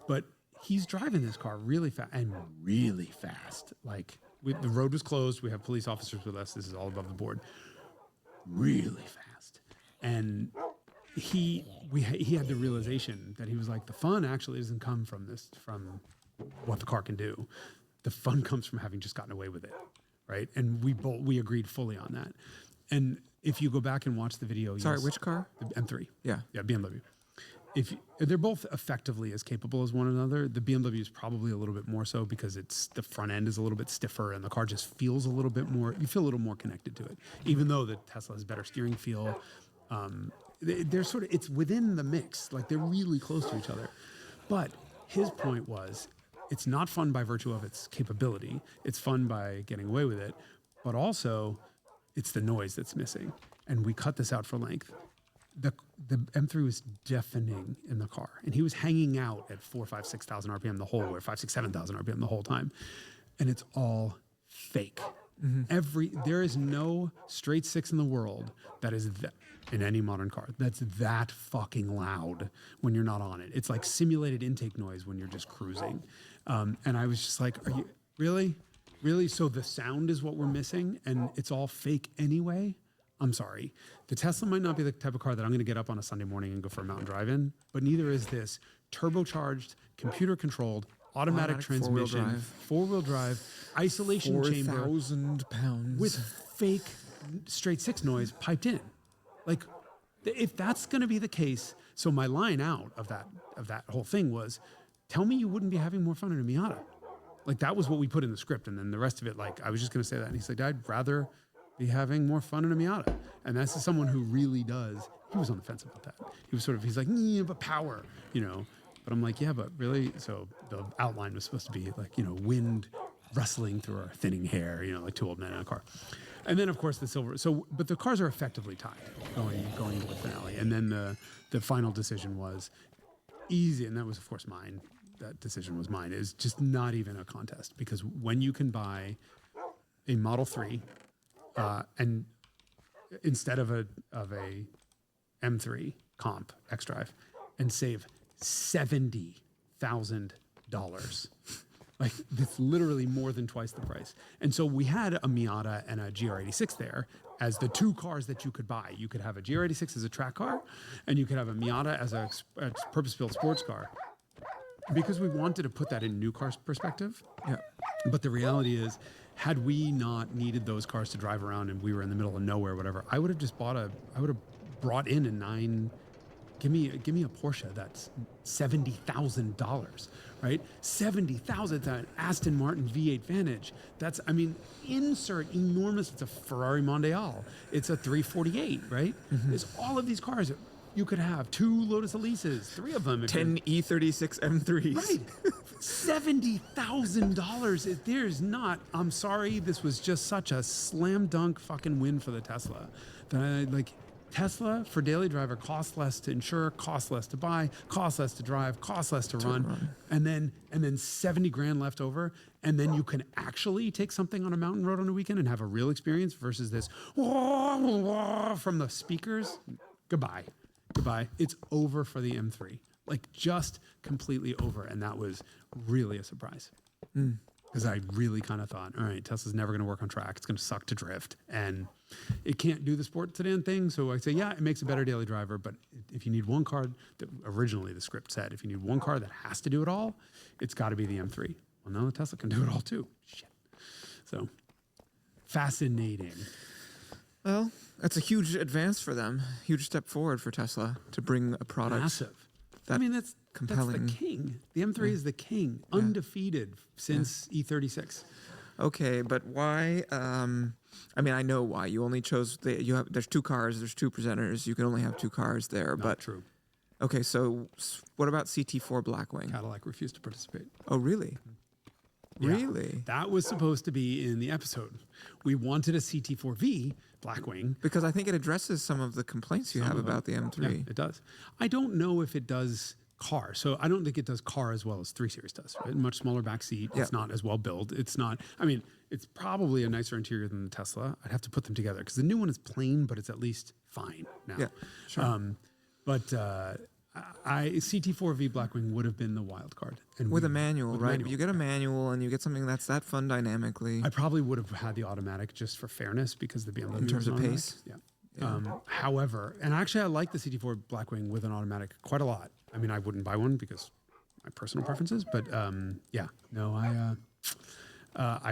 but he's driving this car really fast and really fast. The road was closed. We have police officers with us. This is all above the board. Really fast. And he had the realization that he was like, the fun actually doesn't come from what the car can do. The fun comes from having just gotten away with it, right? And we agreed fully on that. And if you go back and watch the video, Sorry, which car? The M3. Yeah, BMW. They're both effectively as capable as one another. The BMW is probably a little bit more so because the front end is a little bit stiffer and the car just feels a little bit more. You feel a little more connected to it, even though the Tesla has better steering feel. They're sort of, it's within the mix, they're really close to each other. But his point was, it's not fun by virtue of its capability. It's fun by getting away with it, but also it's the noise that's missing. And we cut this out for length. The M3 was deafening in the car, and he was hanging out at 4,000, 5,000, 6,000 RPM the whole way, 5,000, 6,000, 7,000 RPM the whole time. And it's all fake. Mm-hmm. There is no straight six in the world that is in any modern car that's that fucking loud when you're not on it. It's like simulated intake noise when you're just cruising. And I was just like, are you really? Really? So the sound is what we're missing, and it's all fake anyway? I'm sorry. The Tesla might not be the type of car that I'm going to get up on a Sunday morning and go for a mountain drive in, but neither is this turbocharged, computer-controlled, automatic transmission, four-wheel drive, isolation chamber, 4,000 pounds with fake straight six noise piped in. Like, if that's going to be the case, so my line out of that whole thing was, tell me you wouldn't be having more fun in a Miata. Like, that was what we put in the script, and then the rest of it, like, I was just going to say that, and he's like, I'd rather be having more fun in a Miata. And that's someone who really does. He was on the fence about that. He was he's like, yeah, but power, But I'm like, yeah, but really? So the outline was supposed to be like, wind rustling through our thinning hair, like two old men in a car. And then, of course, the silver. So, but the cars are effectively tied going into the finale. And then the final decision was easy. And that was, of course, mine. That decision was mine. It was just not even a contest, because when you can buy a Model 3 and instead of a M3 comp xDrive and save $70,000. Like, it's literally more than twice the price. And so we had a Miata and a GR86 there as the two cars that you could buy. You could have a GR86 as a track car, and you could have a Miata as a purpose-built sports car, because we wanted to put that in new cars perspective. Yeah. But the reality is, had we not needed those cars to drive around and we were in the middle of nowhere, or whatever, I would have just brought in a 9. Give me a Porsche that's $70,000, right? $70,000, an Aston Martin V8 Vantage. That's, insert enormous. It's a Ferrari Mondial. It's a 348, right? Mm-hmm. There's all of these cars. You could have 2 Lotus Elises, 3 of them. 10 E36 M3s. Right. $70,000. There's not, I'm sorry, this was just such a slam dunk fucking win for the Tesla. That Tesla for daily driver costs less to insure, costs less to buy, costs less to drive, costs less to run. And then $70,000 left over. And then you can actually take something on a mountain road on a weekend and have a real experience versus this from the speakers. Goodbye. It's over for the M3. Like, just completely over. And that was really a surprise. Because I really kind of thought, all right, Tesla's never going to work on track. It's going to suck to drift. And it can't do the sport sedan thing. So I say, yeah, it makes a better daily driver. But if you need one car, that originally the script said, if you need one car that has to do it all, it's got to be the M3. Well, now the Tesla can do it all too. Shit. So, fascinating. Well, that's a huge advance for them. Huge step forward for Tesla to bring a product. Massive. That's compelling. That's the king. The M3 is the king, undefeated since E36. Okay, but why? I know why. You only chose there's 2 cars. There's 2 presenters. You can only have 2 cars there. Not true. Okay, so what about CT4 Blackwing? Cadillac refused to participate. Oh, really? Yeah. Really? That was supposed to be in the episode. We wanted a CT4V Blackwing. Because I think it addresses some of the complaints you have about the M3. Yeah, it does. I don't know if it does car. So I don't think it does car as well as 3 Series does. Right? Much smaller back seat. Yeah. It's not as well built. It's not, it's probably a nicer interior than the Tesla. I'd have to put them together because the new one is plain, but it's at least fine now. Yeah, sure. CT4V Blackwing would have been the wild card. And with a manual, right? You get a manual and you get something that's that fun dynamically. I probably would have had the automatic just for fairness because the BMW in terms of pace. Yeah. However, and actually I like the CT4 Blackwing with an automatic quite a lot. I wouldn't buy one because my personal preferences, but I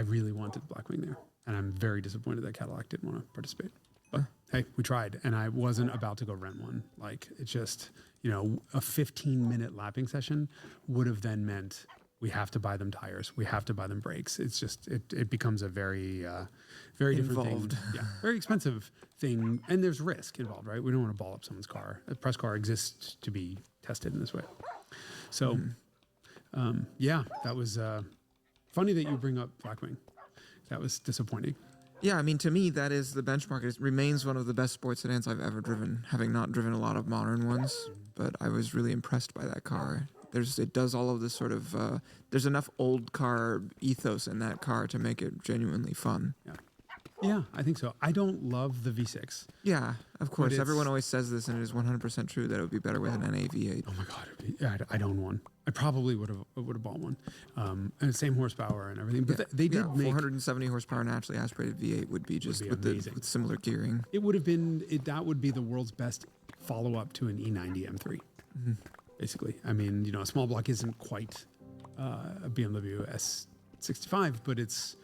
really wanted Blackwing there, and I'm very disappointed that Cadillac didn't want to participate. But hey, we tried, and I wasn't about to go rent one. Like, it's just, a 15-minute lapping session would have then meant we have to buy them tires, we have to buy them brakes. It's just, it becomes a very, very different involved. thing. Yeah, very expensive thing, and there's risk involved, right? We don't want to ball up someone's car. A press car exists to be tested in this way. So, that was funny that you bring up Blackwing. That was disappointing. Yeah, to me, that is the benchmark. It remains one of the best sports sedans I've ever driven, having not driven a lot of modern ones. But I was really impressed by that car. It does all of this sort of, there's enough old car ethos in that car to make it genuinely fun. Yeah, I think so. I don't love the V6. Yeah, of course. Everyone always says this, and it is 100% true that it would be better with an NA V8. Oh my God, I'd own one. I probably would have bought one, and same horsepower and everything. But they did make 470 horsepower naturally aspirated V8 would be just with similar gearing. It would have been that would be the world's best follow up to an E90 M3. Basically, I mean, a small block isn't quite a BMW S65, but it's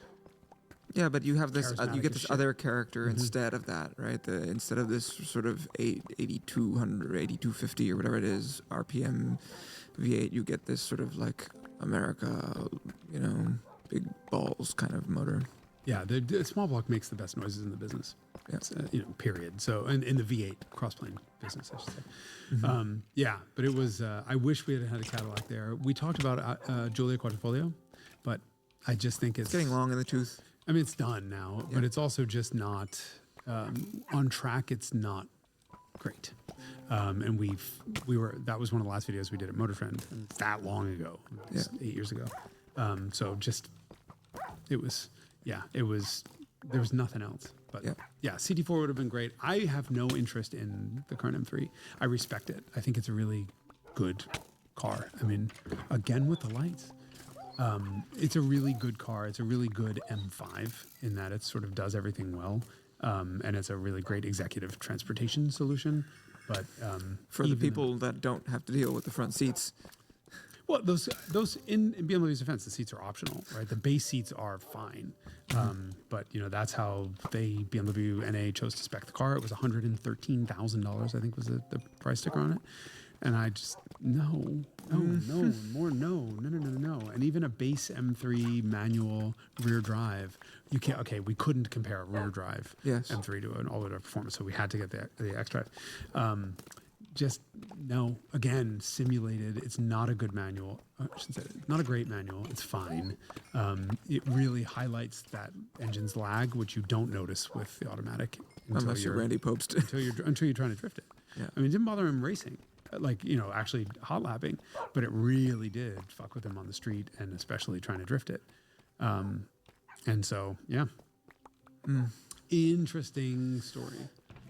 but you have this, you charismatic get as this shit. other character instead of that, right? Instead of this sort of 8200, 8250 or whatever it is, RPM V8, you get this sort of like America, big balls kind of motor. Yeah, the small block makes the best noises in the business. Yeah. Period. So, in the V8 crossplane business, I should say. But it was. I wish we had a Cadillac there. We talked about Giulia Quadrifoglio, but I just think it's Getting long in the tooth. I mean, it's done now, but it's also just not on track. It's not great. And that was one of the last videos we did at Motor Trend that long ago, 8 years ago. So just it was there was nothing else. But CT4 would have been great. I have no interest in the current M3. I respect it. I think it's a really good car. I mean, again with the lights. It's a really good car. It's a really good M5 in that it sort of does everything well. And it's a really great executive transportation solution. But for the people that don't have to deal with the front seats. Well, those in BMW's defense, the seats are optional, right? The base seats are fine, but that's how BMW NA chose to spec the car. It was $113,000, I think, was the price sticker on it, and I just no, and even a base M3 manual rear drive, you can't. Okay, we couldn't compare a rear drive M3 to an all-wheel performance, so we had to get the X-Drive. Just no. Again, simulated. It's not a good manual. I shouldn't say it. Not a great manual. It's fine. It really highlights that engine's lag, which you don't notice with the automatic Unless you're Randy Pobst. until you're trying to drift it. Yeah. I mean, it didn't bother him racing, actually hot lapping, but it really did fuck with him on the street and especially trying to drift it. And so, interesting story.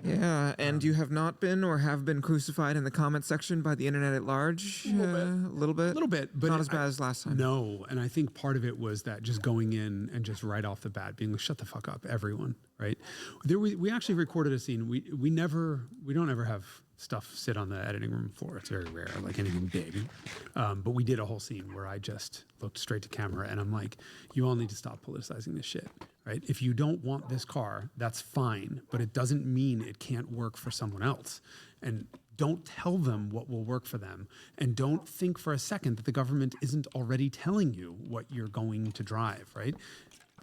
Yeah, and you have not been or have been crucified in the comment section by the internet at large? A little bit. But not as bad as last time. No, and I think part of it was that just going in and just right off the bat being like, shut the fuck up, everyone, right? We actually recorded a scene. We don't ever have stuff sit on the editing room floor. It's very rare, like anything big. But we did a whole scene where I just looked straight to camera and I'm like, you all need to stop politicizing this shit. Right? If you don't want this car, that's fine, but it doesn't mean it can't work for someone else. And don't tell them what will work for them. And don't think for a second that the government isn't already telling you what you're going to drive, right?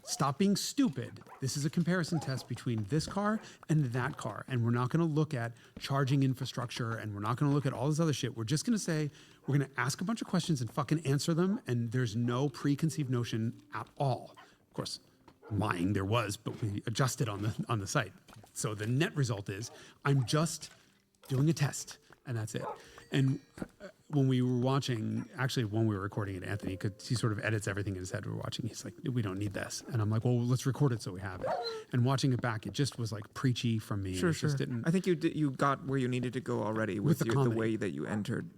Stop being stupid. This is a comparison test between this car and that car. And we're not going to look at charging infrastructure and we're not going to look at all this other shit. We're just going to say, we're going to ask a bunch of questions and fucking answer them. And there's no preconceived notion at all. Of course, lying there was, but we adjusted on the site. So the net result is I'm just doing a test and that's it. And when we were watching, actually when we were recording it, Anthony, he sort of edits everything in his head. We're watching. He's like, we don't need this. And I'm like, well, let's record it so we have it. And watching it back, it just was like preachy from me. Sure. Just didn't. I think you got where you needed to go already with the way that you entered,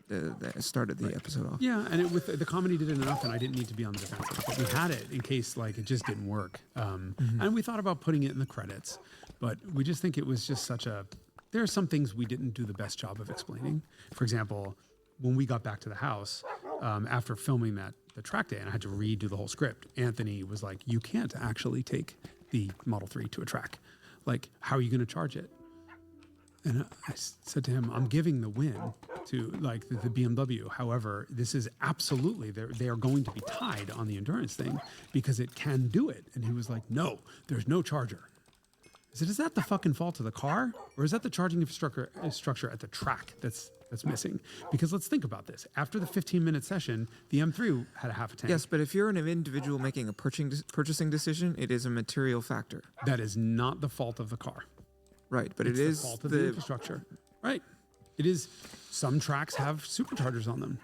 started the episode off. Yeah, and the comedy did it enough, and I didn't need to be on the defensive. But we had it in case it just didn't work. And we thought about putting it in the credits, but we just think it was just there are some things we didn't do the best job of explaining. For example, when we got back to the house after filming the track day, and I had to redo the whole script, Anthony was like, you can't actually take the Model 3 to a track. Like, how are you going to charge it? And I said to him, I'm giving the win to the BMW. However, this is absolutely, they are going to be tied on the endurance thing because it can do it. And he was like, no, there's no charger. I said, is that the fucking fault of the car? Or is that the charging infrastructure at the track that's missing? Because let's think about this. After the 15-minute session, the M3 had a half a tank. Yes, but if you're an individual making a purchasing decision, it is a material factor. That is not the fault of the car. Right, but It's it is the fault of the infrastructure. Right. It is. Some tracks have superchargers on them.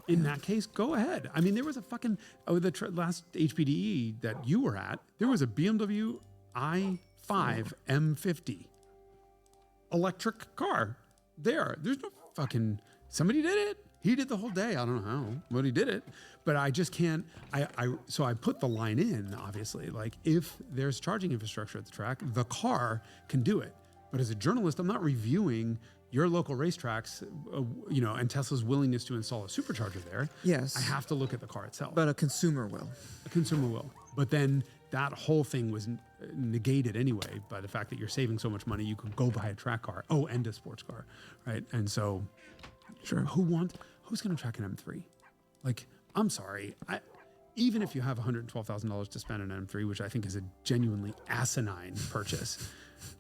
In that case, go ahead. I mean, there was a fucking last HPDE that you were at. There was a BMW i5 M50 electric car. There's no fucking. Somebody did it. He did the whole day. I don't know how, but he did it. But I just can't. So I put the line in. Obviously, like if there's charging infrastructure at the track, the car can do it. But as a journalist, I'm not reviewing your local racetracks, and Tesla's willingness to install a supercharger there. Yes. I have to look at the car itself. But a consumer will. A consumer will. But then that whole thing was negated anyway by the fact that you're saving so much money. You could go buy a track car. Oh, and a sports car, right? And so, Sure. Who's going to track an M3? Like, I'm sorry. Even if you have $112,000 to spend on an M3, which I think is a genuinely asinine purchase,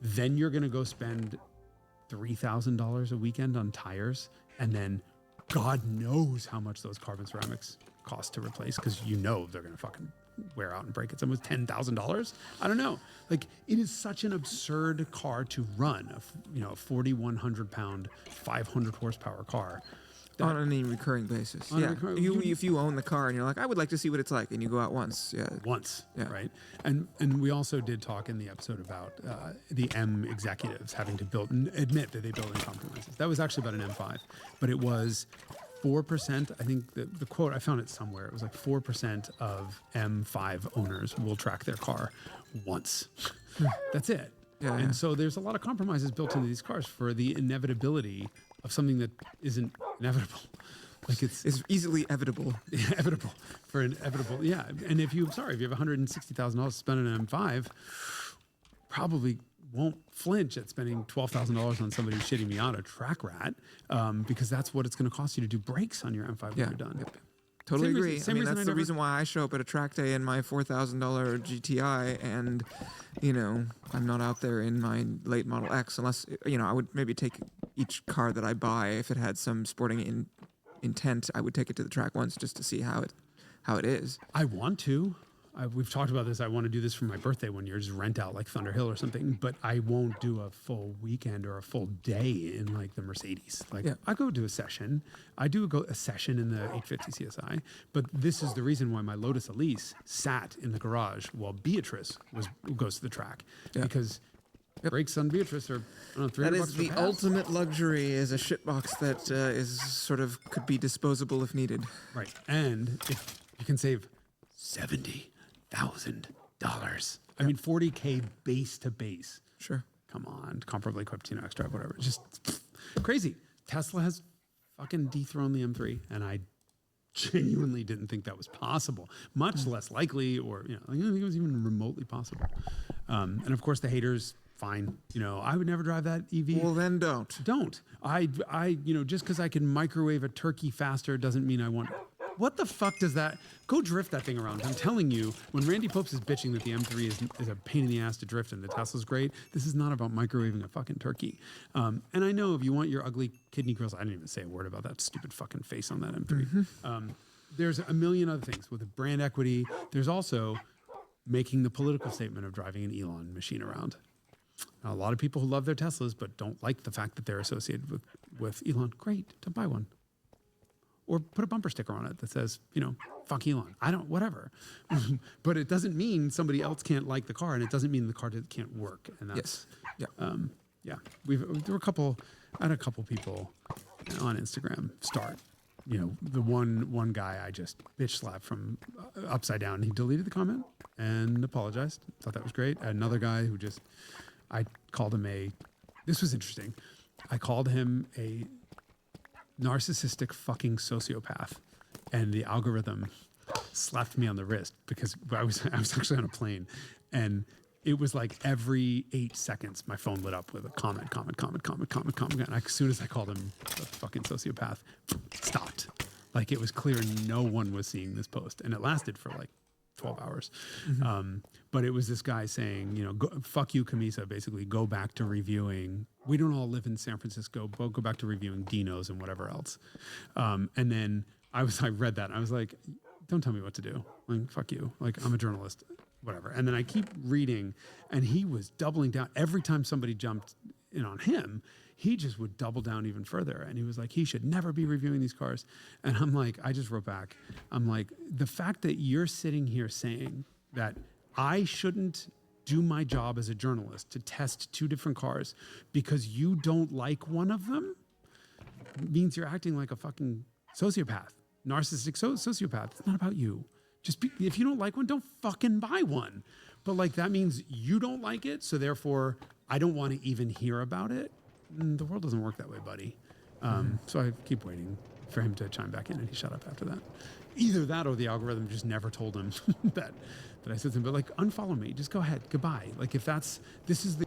then you're going to go spend $3,000 a weekend on tires, and then God knows how much those carbon ceramics cost to replace, because they're going to fucking wear out and break. It's almost $10,000. I don't know. Like, it is such an absurd car to run, a 4,100 pound, 500 horsepower car. On any recurring basis. If you own the car and you're like, I would like to see what it's like, and you go out once. Yeah. Right. And we also did talk in the episode about the M executives having to admit that they built in compromises. That was actually about an M5, but it was 4%. I think the quote, I found it somewhere. It was like 4% of M5 owners will track their car once. That's it. And so there's a lot of compromises built into these cars for the inevitability of something that isn't inevitable. Like it's easily evitable. Evitable. Yeah. And if you have $160,000 to spend on an M5, probably won't flinch at spending $12,000 on somebody's shitty Miata track rat, because that's what it's going to cost you to do brakes on your M5 when you're done. Yep. Totally agree. That's the reason why I show up at a track day in my $4,000 GTI, and I'm not out there in my late Model X unless I would maybe take each car that I buy, if it had some sporting intent, I would take it to the track once just to see how it is. I want to. We've talked about this. I want to do this for my birthday one year, just rent out like Thunderhill or something, but I won't do a full weekend or a full day in like the Mercedes. I go to a session. I do go a session in the 850 CSI, but this is the reason why my Lotus Elise sat in the garage while Beatrice goes to the track, because brakes on Beatrice are $300 That is the ultimate luxury, is a shitbox that is sort of could be disposable if needed. Right. And if you can save $70,000. I mean, $40K base to base. Sure. Come on, comparably equipped, X-Drive, whatever. Just crazy. Tesla has fucking dethroned the M3, and I genuinely didn't think that was possible. Much less likely, or I don't think it was even remotely possible. And of course, the haters. Fine. I would never drive that EV. Well, then don't. Don't. I just because I can microwave a turkey faster doesn't mean I want. What the fuck does that? Go drift that thing around. I'm telling you, when Randy Popes is bitching that the M3 is a pain in the ass to drift and the Tesla's great, this is not about microwaving a fucking turkey. And I know if you want your ugly kidney grills, I didn't even say a word about that stupid fucking face on that M3. There's a million other things with the brand equity. There's also making the political statement of driving an Elon machine around. Now, a lot of people who love their Teslas but don't like the fact that they're associated with Elon. Great, don't buy one. Or put a bumper sticker on it that says, fuck Elon. Whatever. But it doesn't mean somebody else can't like the car, and it doesn't mean the car can't work. And that's, yes. I had a couple people on Instagram start. The one guy I just bitch slapped from upside down. He deleted the comment and apologized. Thought that was great. Another guy who I called him this was interesting. I called him a narcissistic fucking sociopath, and the algorithm slapped me on the wrist because I was actually on a plane, and it was like every 8 seconds my phone lit up with a comment. And as soon as I called him a fucking sociopath, stopped. Like, it was clear no one was seeing this post, and it lasted for like 12 hours. But it was this guy saying, fuck you, Camisa, basically go back to reviewing. We don't all live in San Francisco, but go back to reviewing Dino's and whatever else. And then I read that and I was like, don't tell me what to do. Like, fuck you. Like, I'm a journalist, whatever. And then I keep reading, and he was doubling down. Every time somebody jumped in on him, he just would double down even further. And he was like, he should never be reviewing these cars. And I'm like, I just wrote back. I'm like, the fact that you're sitting here saying that I shouldn't do my job as a journalist to test two different cars because you don't like one of them means you're acting like a fucking sociopath, narcissistic sociopath. It's not about you. If you don't like one, don't fucking buy one. But like that means you don't like it, so therefore I don't want to even hear about it. The world doesn't work that way, buddy. So I keep waiting for him to chime back in, and he shut up after that. Either that or the algorithm just never told him that I said something. But like, unfollow me. Just go ahead. Goodbye. Like if this is the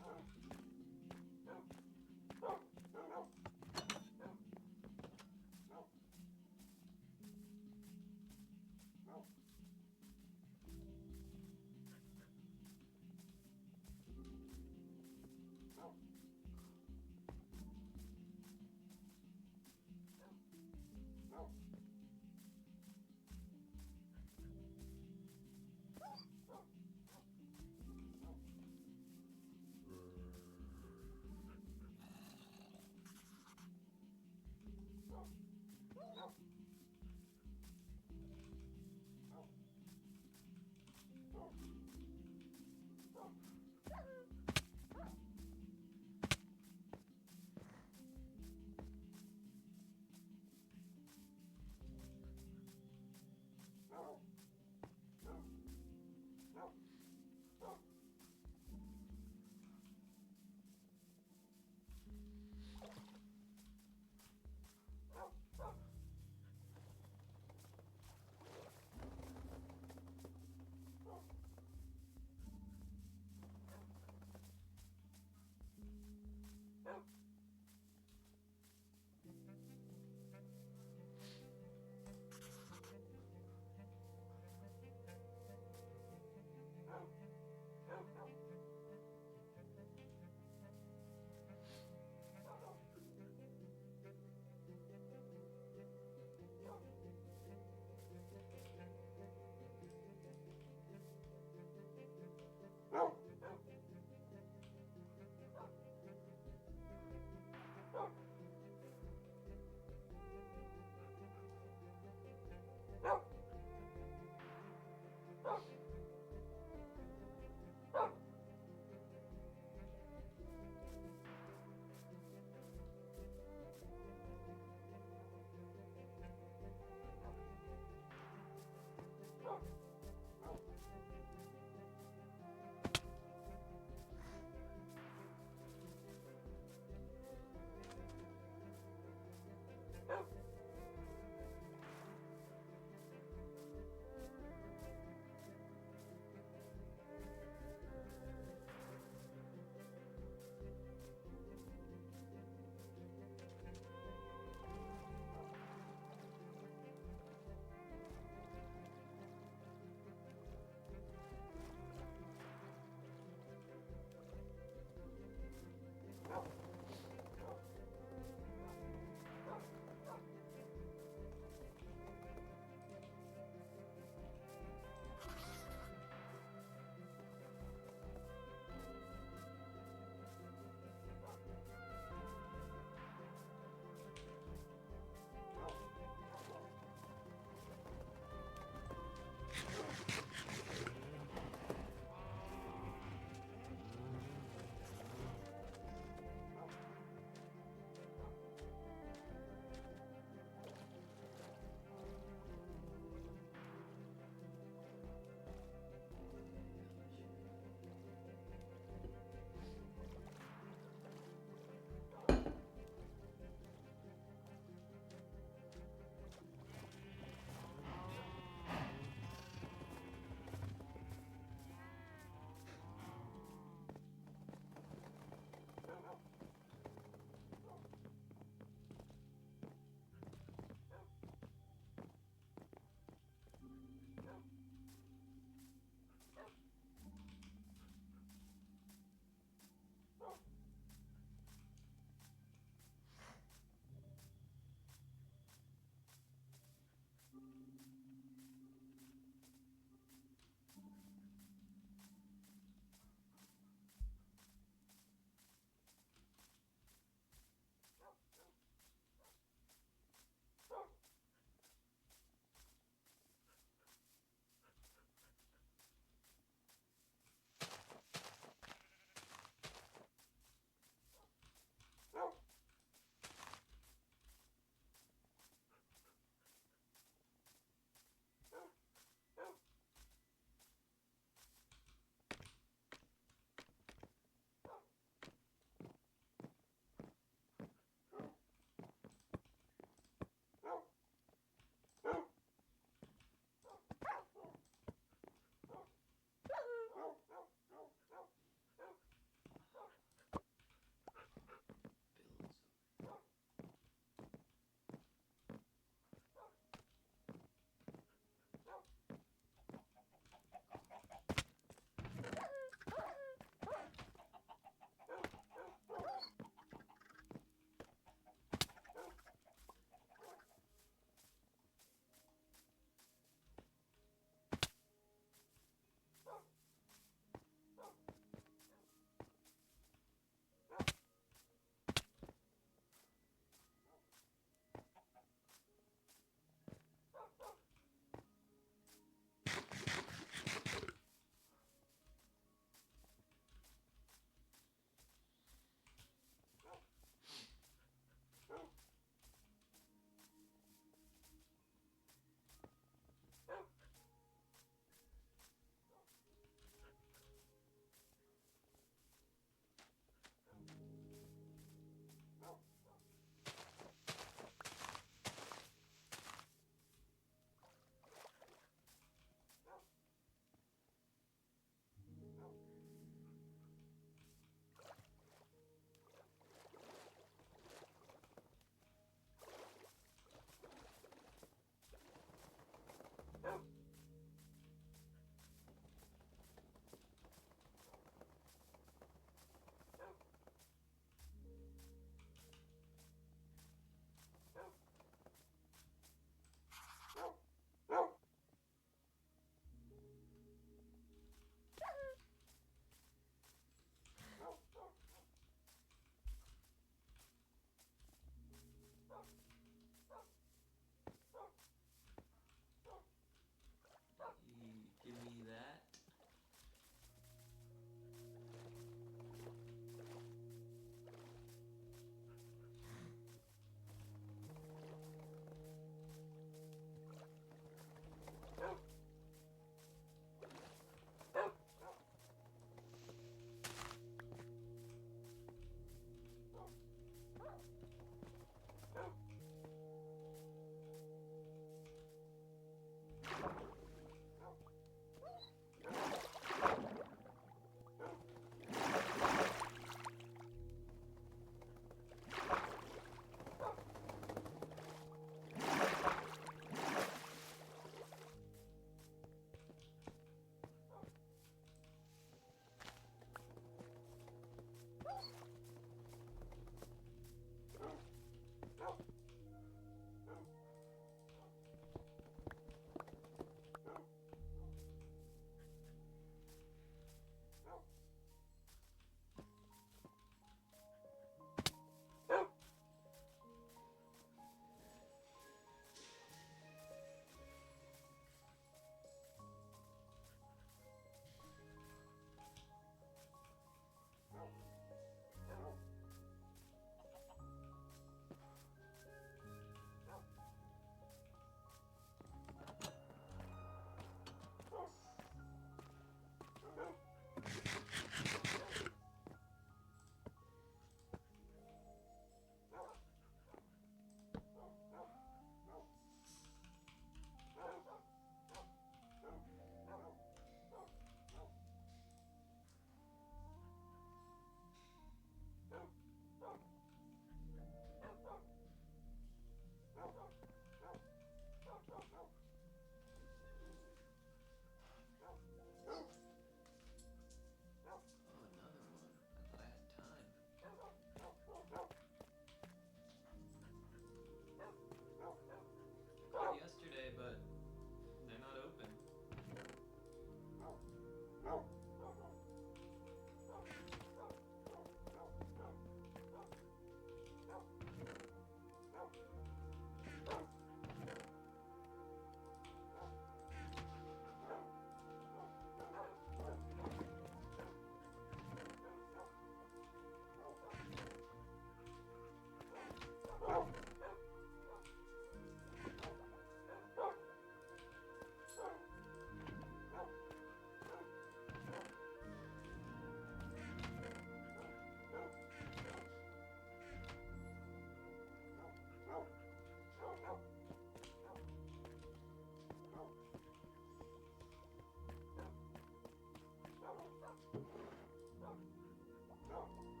No.